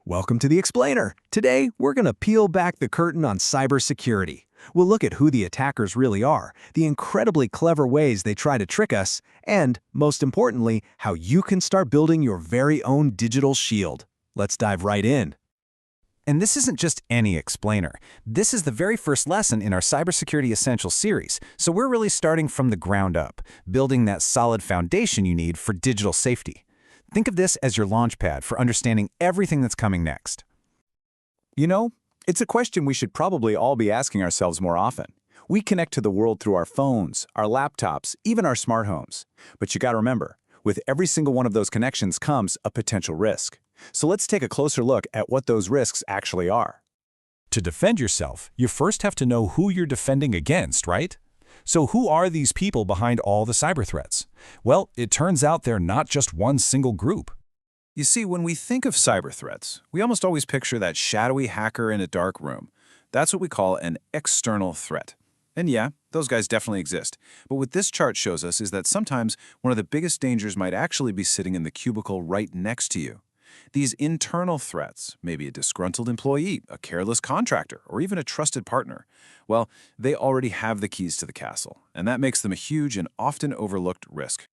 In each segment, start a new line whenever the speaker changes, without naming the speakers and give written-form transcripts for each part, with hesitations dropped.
Welcome to the Explainer. Today, we're going to peel back the curtain on cybersecurity. We'll look at who the attackers really are, the incredibly clever ways they try to trick us, and, most importantly, how you can start building your very own digital shield. Let's dive right in.
And this isn't just any explainer. This is the very first lesson in our Cybersecurity Essentials series, so we're really starting from the ground up, building that solid foundation you need for digital safety. Think of this as your launch pad for understanding everything that's coming next.
You know, it's a question we should probably all be asking ourselves more often. We connect to the world through our phones, our laptops, even our smart homes. But you gotta remember, with every single one of those connections comes a potential risk. So let's take a closer look at what those risks actually are.
To defend yourself, you first have to know who you're defending against, right? So who are these people behind all the cyber threats? Well, it turns out they're not just one single group.
You see, when we think of cyber threats, we almost always picture that shadowy hacker in a dark room. That's what we call an external threat. And yeah, those guys definitely exist. But what this chart shows us is that sometimes one of the biggest dangers might actually be sitting in the cubicle right next to you. These internal threats, maybe a disgruntled employee, a careless contractor, or even a trusted partner, well, they already have the keys to the castle, and that makes them a huge and often overlooked risk.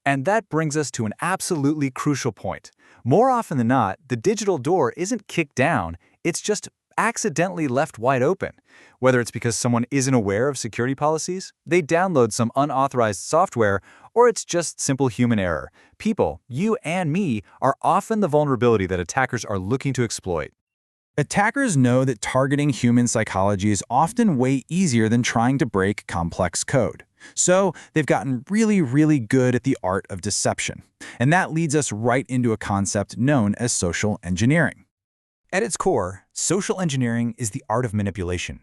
And that brings us to an absolutely crucial point. More often than not, the digital door isn't kicked down, it's just accidentally left wide open. Whether it's because someone isn't aware of security policies, they download some unauthorized software, or it's just simple human error. People, you and me, are often the vulnerability that attackers are looking to exploit.
Attackers know that targeting human psychology is often way easier than trying to break complex code. So they've gotten really good at the art of deception. And that leads us right into a concept known as social engineering.
At its core, social engineering is the art of manipulation.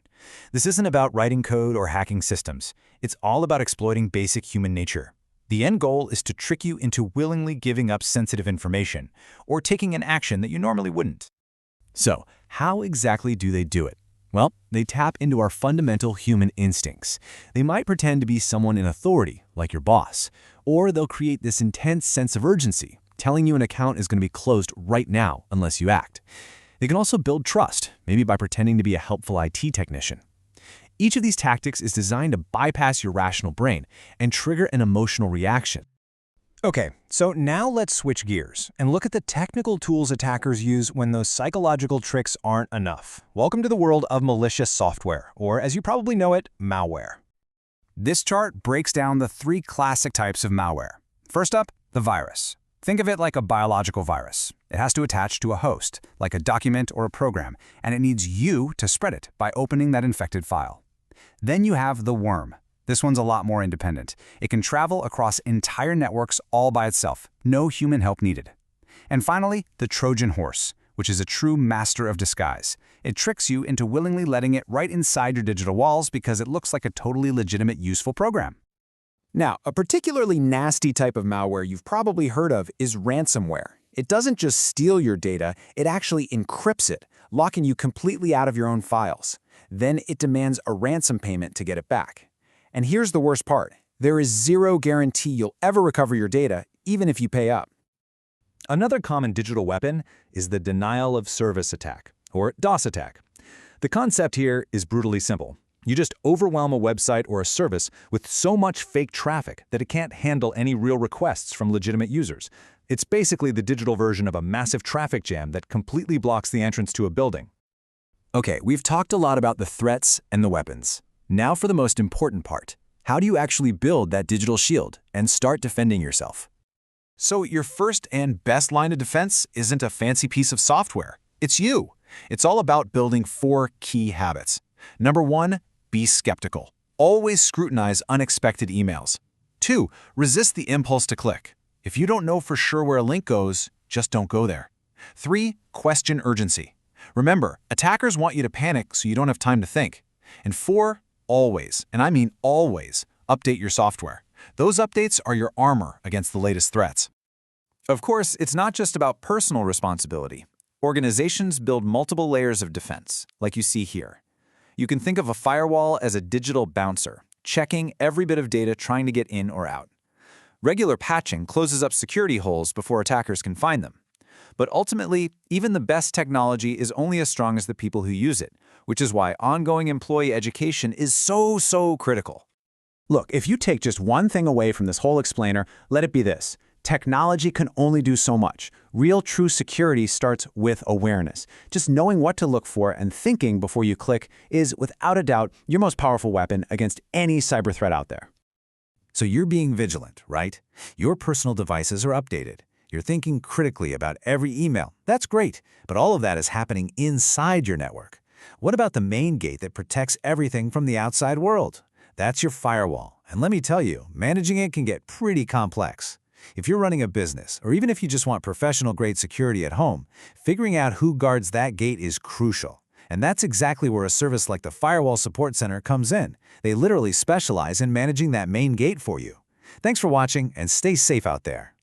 This isn't about writing code or hacking systems. It's all about exploiting basic human nature. The end goal is to trick you into willingly giving up sensitive information or taking an action that you normally wouldn't. So, how exactly do they do it? Well, they tap into our fundamental human instincts. They might pretend to be someone in authority, like your boss, or they'll create this intense sense of urgency, telling you an account is going to be closed right now unless you act. They can also build trust, maybe by pretending to be a helpful IT technician. Each of these tactics is designed to bypass your rational brain and trigger an emotional reaction. Okay, so now let's switch gears and look at the technical tools attackers use when those psychological tricks aren't enough. Welcome to the world of malicious software, or as you probably know it, malware. This chart breaks down the three classic types of malware. First up, the virus. Think of it like a biological virus. It has to attach to a host, like a document or a program, and it needs you to spread it by opening that infected file. Then you have the worm. This one's a lot more independent. It can travel across entire networks all by itself, no human help needed. And finally, the Trojan horse, which is a true master of disguise. It tricks you into willingly letting it right inside your digital walls because it looks like a totally legitimate, useful program.
Now, a particularly nasty type of malware you've probably heard of is ransomware. It doesn't just steal your data, it actually encrypts it, locking you completely out of your own files. Then it demands a ransom payment to get it back. And here's the worst part. There is zero guarantee you'll ever recover your data, even if you pay up.
Another common digital weapon is the denial of service attack, or DOS attack. The concept here is brutally simple. You just overwhelm a website or a service with so much fake traffic that it can't handle any real requests from legitimate users. It's basically the digital version of a massive traffic jam that completely blocks the entrance to a building.
Okay, we've talked a lot about the threats and the weapons. Now for the most important part. How do you actually build that digital shield and start defending yourself?
So your first and best line of defense isn't a fancy piece of software. It's you. It's all about building 4 key habits. Number 1, be skeptical. Always scrutinize unexpected emails. 2, resist the impulse to click. If you don't know for sure where a link goes, just don't go there. 3, question urgency. Remember, attackers want you to panic so you don't have time to think. And 4, always, and I mean always, update your software. Those updates are your armor against the latest threats. Of course, it's not just about personal responsibility. Organizations build multiple layers of defense, like you see here. You can think of a firewall as a digital bouncer, checking every bit of data trying to get in or out. Regular patching closes up security holes before attackers can find them.
But ultimately, even the best technology is only as strong as the people who use it, which is why ongoing employee education is so critical.
Look, if you take just one thing away from this whole explainer, let it be this. Technology can only do so much. Real, true security starts with awareness. Just knowing what to look for and thinking before you click is, without a doubt, your most powerful weapon against any cyber threat out there.
So you're being vigilant, right? Your personal devices are updated. You're thinking critically about every email. That's great, but all of that is happening inside your network. What about the main gate that protects everything from the outside world? That's your firewall. And let me tell you, managing it can get pretty complex. If you're running a business, or even if you just want professional-grade security at home, figuring out who guards that gate is crucial. And that's exactly where a service like the Firewall Support Center comes in. They literally specialize in managing that main gate for you. Thanks for watching, and stay safe out there.